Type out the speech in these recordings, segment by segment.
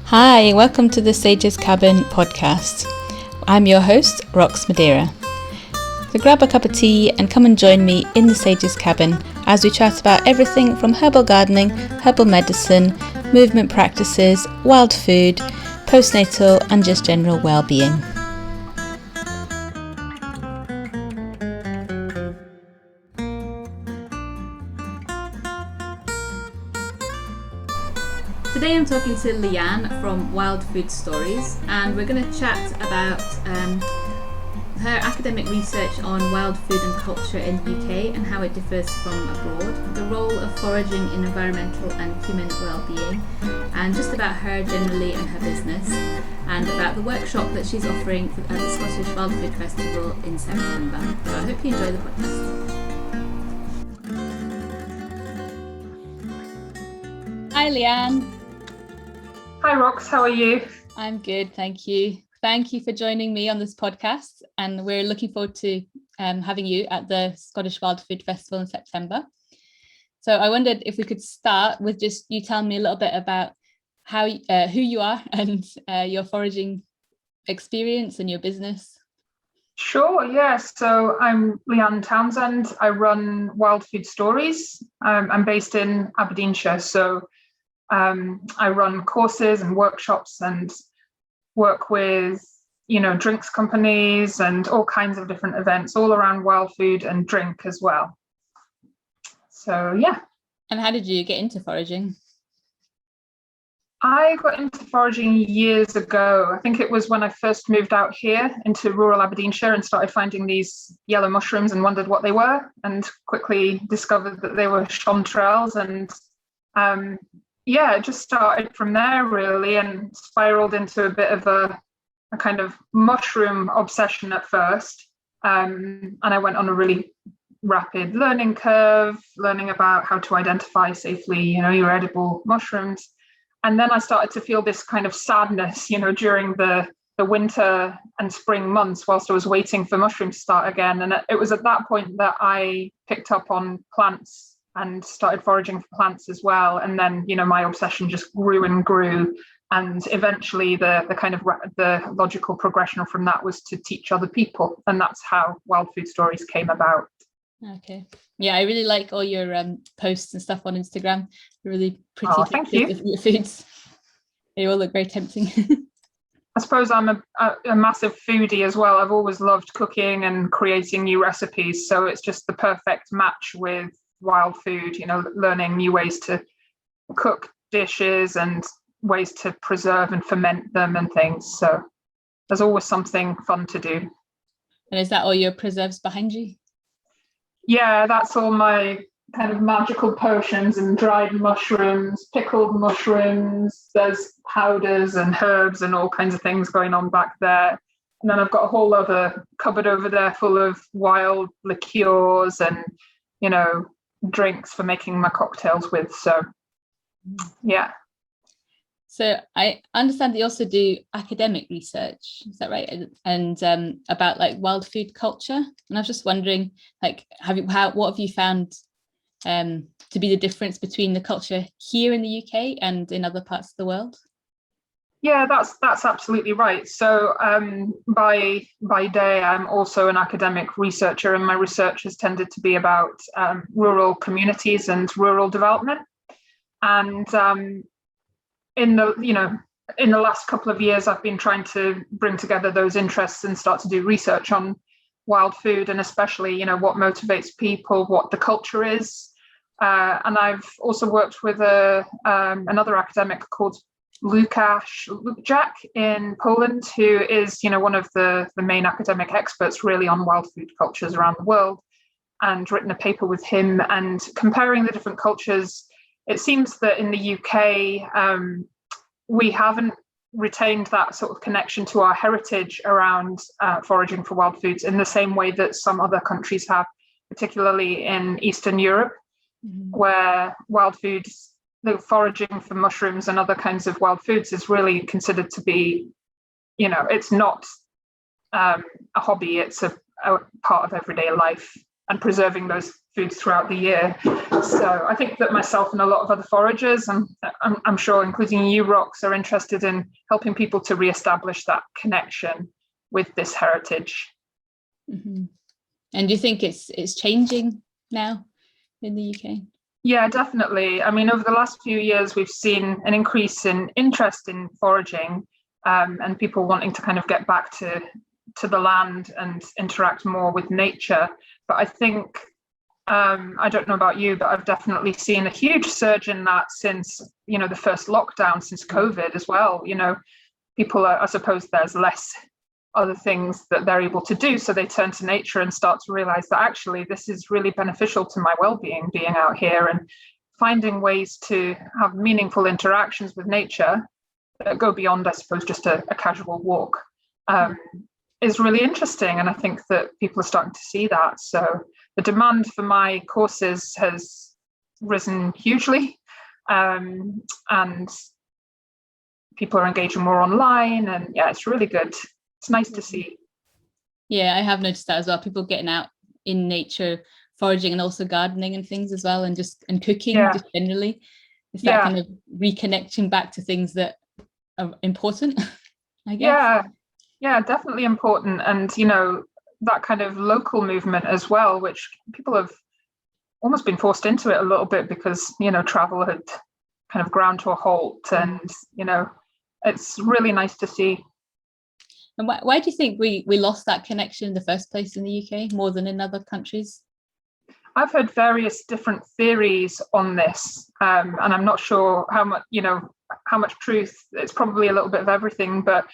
Hi, welcome to the Sage's Cabin podcast. I'm your host, Rox Madeira. So grab a cup of tea and come and join me in the Sage's Cabin as we chat about everything from herbal gardening, herbal medicine, movement practices, wild food, postnatal and just general well-being. Today I'm talking to Leanne from Wild Food Stories, and we're going to chat about her academic research on wild food and culture in the UK and how it differs from abroad, the role of foraging in environmental and human well-being, and just about her generally and her business, and about the workshop that she's offering at the Scottish Wild Food Festival in September. So I hope you enjoy the podcast. Hi Leanne. Hi Rox, how are you? I'm good, thank you. Thank you for joining me on this podcast, and we're looking forward to having you at the Scottish Wild Food Festival in September. So I wondered if we could start with just you telling me a little bit about how who you are and your foraging experience and your business. Sure, yeah. So I'm Leanne Townsend. I run Wild Food Stories. I'm based in Aberdeenshire, so I run courses and workshops and work with, drinks companies and all kinds of different events all around wild food and drink as well. So, yeah. And how did you get into foraging? I got into foraging years ago. I think it was when I first moved out here into rural Aberdeenshire and started finding these yellow mushrooms and wondered what they were, and quickly discovered that they were chanterelles. And it just started from there really, and spiraled into a bit of a kind of mushroom obsession at first. And I went on a really rapid learning curve, learning about how to identify safely, your edible mushrooms. And then I started to feel this kind of sadness, during the winter and spring months whilst I was waiting for mushrooms to start again. And it was at that point that I picked up on plants and started foraging for plants as well. And then, my obsession just grew and grew. And eventually the logical progression from that was to teach other people. And that's how Wild Food Stories came about. Okay. Yeah, I really like all your posts and stuff on Instagram. They're really pretty. Oh, thank you. With your foods. They all look very tempting. I suppose I'm a massive foodie as well. I've always loved cooking and creating new recipes. So it's just the perfect match with wild food, learning new ways to cook dishes and ways to preserve and ferment them and things. So there's always something fun to do. And is that all your preserves behind you? Yeah, that's all my kind of magical potions and dried mushrooms, pickled mushrooms. There's powders and herbs and all kinds of things going on back there. And then I've got a whole other cupboard over there full of wild liqueurs and, drinks for making my cocktails with. So, yeah. So I understand that you also do academic research, is that right? And about like wild food culture. And I was just wondering, like, what have you found to be the difference between the culture here in the UK and in other parts of the world? Yeah, that's absolutely right. So by day, I'm also an academic researcher, and my research has tended to be about rural communities and rural development. And in the last couple of years, I've been trying to bring together those interests and start to do research on wild food, and especially, what motivates people, what the culture is. And I've also worked with another academic called Łukasz in Poland, who is, one of the main academic experts really on wild food cultures around the world, and written a paper with him and comparing the different cultures. It seems that in the UK, we haven't retained that sort of connection to our heritage around foraging for wild foods in the same way that some other countries have, particularly in Eastern Europe, where wild foods, the foraging for mushrooms and other kinds of wild foods is really considered to be, it's not a hobby, it's a part of everyday life. and preserving those foods throughout the year. So I think that myself and a lot of other foragers, and I'm sure including you, Rox, are interested in helping people to reestablish that connection with this heritage. Mm-hmm. And do you think it's changing now in the UK? Yeah, definitely. I mean, over the last few years, we've seen an increase in interest in foraging, and people wanting to kind of get back to the land and interact more with nature. But I think, I don't know about you, but I've definitely seen a huge surge in that since, the first lockdown, since COVID as well. People are, I suppose there's less other things that they're able to do, so they turn to nature and start to realize that actually this is really beneficial to my well-being, being out here and finding ways to have meaningful interactions with nature that go beyond, I suppose, just a casual walk, is really interesting. And I think that people are starting to see that. So the demand for my courses has risen hugely, and people are engaging more online, and yeah, it's really good. It's nice to see. Yeah, I have noticed that as well. People getting out in nature, foraging, and also gardening and things as well, and cooking just generally. It's that kind of reconnecting back to things that are important, I guess. Yeah, definitely important. And that kind of local movement as well, which people have almost been forced into it a little bit because travel had kind of ground to a halt, and it's really nice to see. And why do you think we lost that connection in the first place in the UK more than in other countries? I've heard various different theories on this, and I'm not sure how much truth. It's probably a little bit of everything, but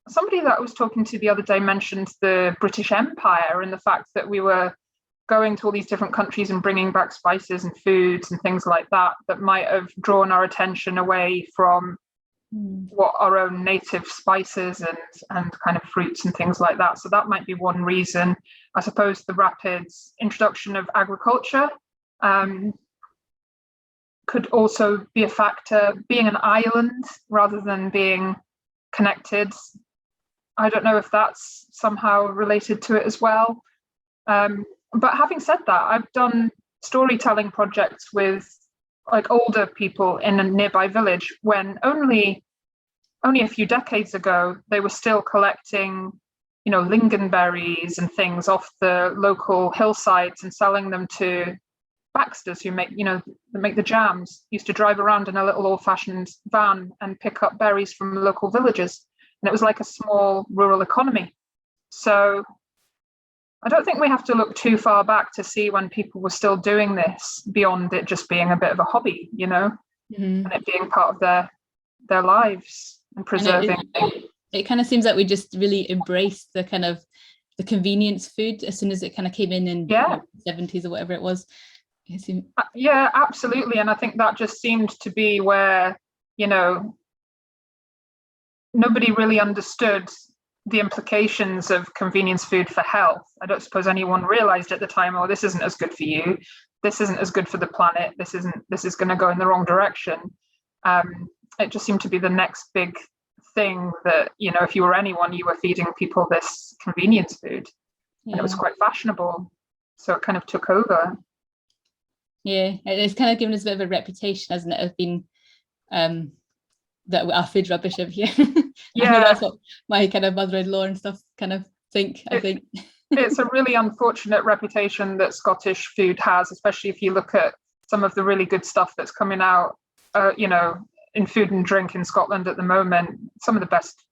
somebody that I was talking to the other day mentioned the British Empire and the fact that we were going to all these different countries and bringing back spices and foods and things like that might have drawn our attention away from what our own native spices and kind of fruits and things like that. So that might be one reason. I suppose the rapid introduction of agriculture could also be a factor. Being an island rather than being connected, I don't know if that's somehow related to it as well. But having said that, I've done storytelling projects with older people in a nearby village when only a few decades ago they were still collecting lingonberries and things off the local hillsides and selling them to Baxters who make the jams. Used to drive around in a little old-fashioned van and pick up berries from local villages, and it was like a small rural economy. So I don't think we have to look too far back to see when people were still doing this beyond it just being a bit of a hobby, and it being part of their lives and preserving. It kind of seems like we just really embraced the kind of the convenience food as soon as it kind of came in the 70s or whatever it was. Yeah, absolutely. And I think that just seemed to be where, nobody really understood the implications of convenience food for health. I don't suppose anyone realized at the time, oh, this isn't as good for you. This isn't as good for the planet. This is going to go in the wrong direction. It just seemed to be the next big thing that, if you were anyone, you were feeding people this convenience food. And it was quite fashionable. So it kind of took over. Yeah, it's kind of given us a bit of a reputation, hasn't it, of being that our food's rubbish over here. I know that's what my kind of mother-in-law and stuff kind of think. I think it's a really unfortunate reputation that Scottish food has, especially if you look at some of the really good stuff that's coming out, in food and drink in Scotland at the moment. Some of the best,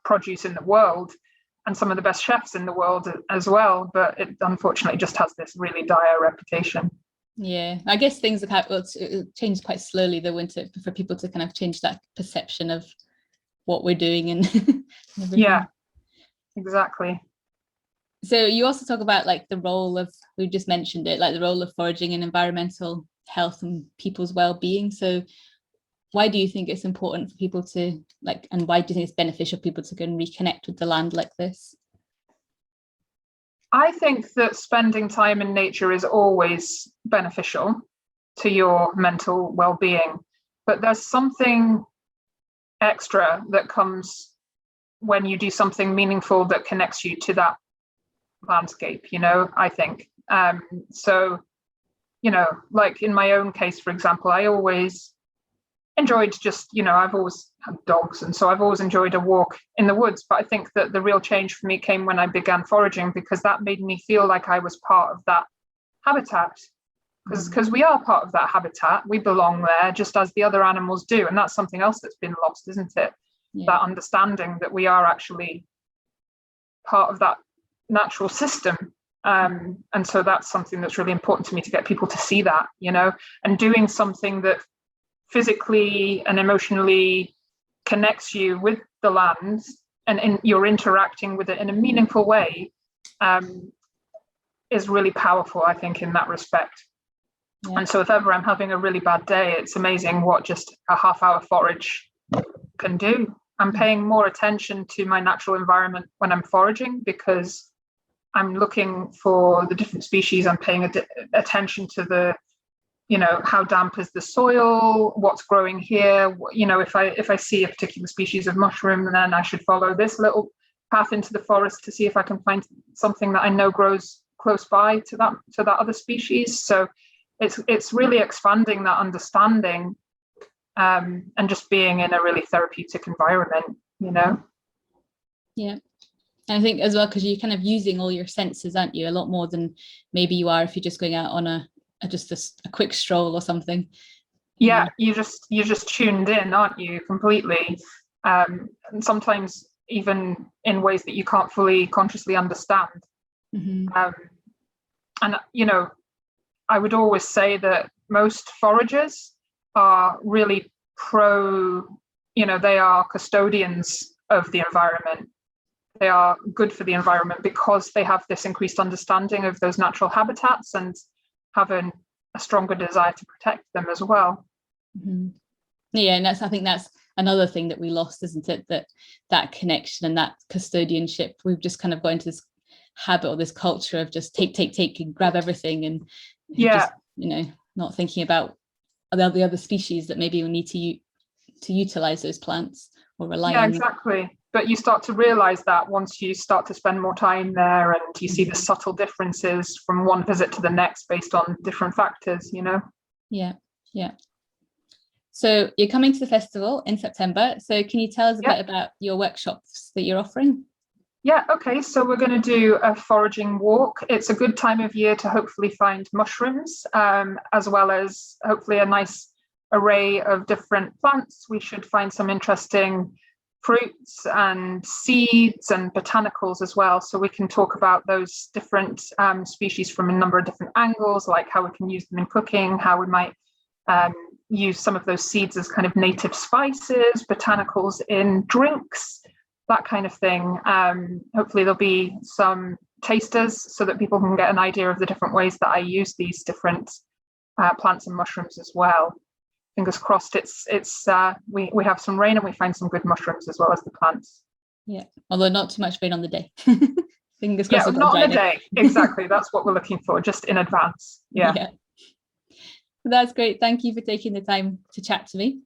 produce in the world, and some of the best chefs in the world as well. But it unfortunately just has this really dire reputation. Yeah, I guess things it changed quite slowly, though, wouldn't it, for people to kind of change that perception of what we're doing and everything. Yeah, exactly. So you also talk about the role of, we just mentioned it, the role of foraging in environmental health and people's well-being. So why do you think it's important for people to and why do you think it's beneficial for people to go and reconnect with the land like this? I think that spending time in nature is always beneficial to your mental well-being, but there's something extra that comes when you do something meaningful that connects you to that landscape, I think. So, like in my own case, for example, I always enjoyed just, I've always had dogs, and so I've always enjoyed a walk in the woods. But I think that the real change for me came when I began foraging, because that made me feel like I was part of that habitat. Because we are part of that habitat, we belong there just as the other animals do. And that's something else that's been lost, isn't it? Yeah. That understanding that we are actually part of that natural system. And so that's something that's really important to me, to get people to see that, and doing something that physically and emotionally connects you with the land, and you're interacting with it in a meaningful way, is really powerful, I think, in that respect. Yeah. And so if ever I'm having a really bad day, it's amazing what just a half-hour forage can do. I'm paying more attention to my natural environment when I'm foraging, because I'm looking for the different species. I'm paying attention to the, how damp is the soil, what's growing here. If I see a particular species of mushroom, then I should follow this little path into the forest to see if I can find something that I know grows close by to that other species. So it's really expanding that understanding, and just being in a really therapeutic environment, Yeah. And I think as well, because you're kind of using all your senses, aren't you? A lot more than maybe you are if you're just going out on a quick stroll or something. Yeah, you're just tuned in, aren't you, completely? And sometimes even in ways that you can't fully consciously understand. Mm-hmm. And I would always say that most foragers are really they are custodians of the environment. They are good for the environment because they have this increased understanding of those natural habitats and have a stronger desire to protect them as well. Mm-hmm. Yeah, and I think that's another thing that we lost, isn't it? That connection and that custodianship. We've just kind of got into this habit or this culture of just take and grab everything, and just, not thinking about the other species that maybe we need to utilize those plants or rely on. Yeah, exactly. But you start to realize that once you start to spend more time there, and you see the subtle differences from one visit to the next based on different factors, Yeah. So you're coming to the festival in September. So can you tell us a bit about your workshops that you're offering? Yeah, okay. So we're going to do a foraging walk. It's a good time of year to hopefully find mushrooms, as well as hopefully a nice array of different plants. We should find some interesting fruits and seeds and botanicals as well. So we can talk about those different species from a number of different angles, like how we can use them in cooking, how we might use some of those seeds as kind of native spices, botanicals in drinks, that kind of thing. Hopefully there'll be some tasters so that people can get an idea of the different ways that I use these different plants and mushrooms as well. Fingers crossed we have some rain and we find some good mushrooms as well as the plants. Yeah, although not too much rain on the day. Fingers crossed. Yeah, not on the day. Exactly. That's what we're looking for, just in advance. Yeah. That's great. Thank you for taking the time to chat to me.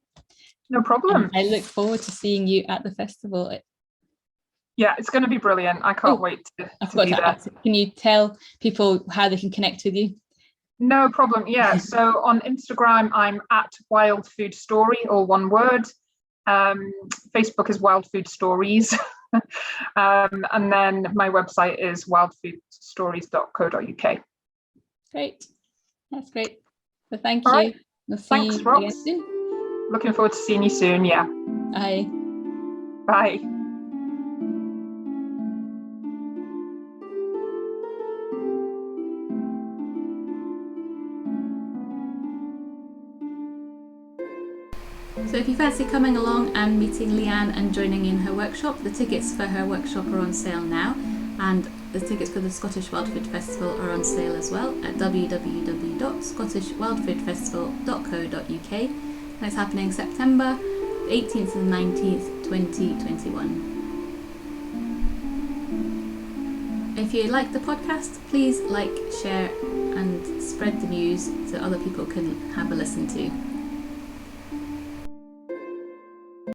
No problem. I look forward to seeing you at the festival. Yeah, it's going to be brilliant. I can't wait to be there. Can you tell people how they can connect with you? No problem. Yeah. So on Instagram, I'm at Wild Food Story, all one word. Facebook is Wild Food Stories. And then my website is wildfoodstories.co.uk. Great. That's great. So thank you. Right. We'll see Thanks, you Rox. again soon. Looking forward to seeing you soon. Yeah. Bye. Bye. So if you fancy coming along and meeting Leanne and joining in her workshop, the tickets for her workshop are on sale now, and the tickets for the Scottish Wild Food Festival are on sale as well at www.scottishwildfoodfestival.co.uk, and it's happening September 18th and 19th 2021. If you like the podcast, please like, share and spread the news so other people can have a listen too.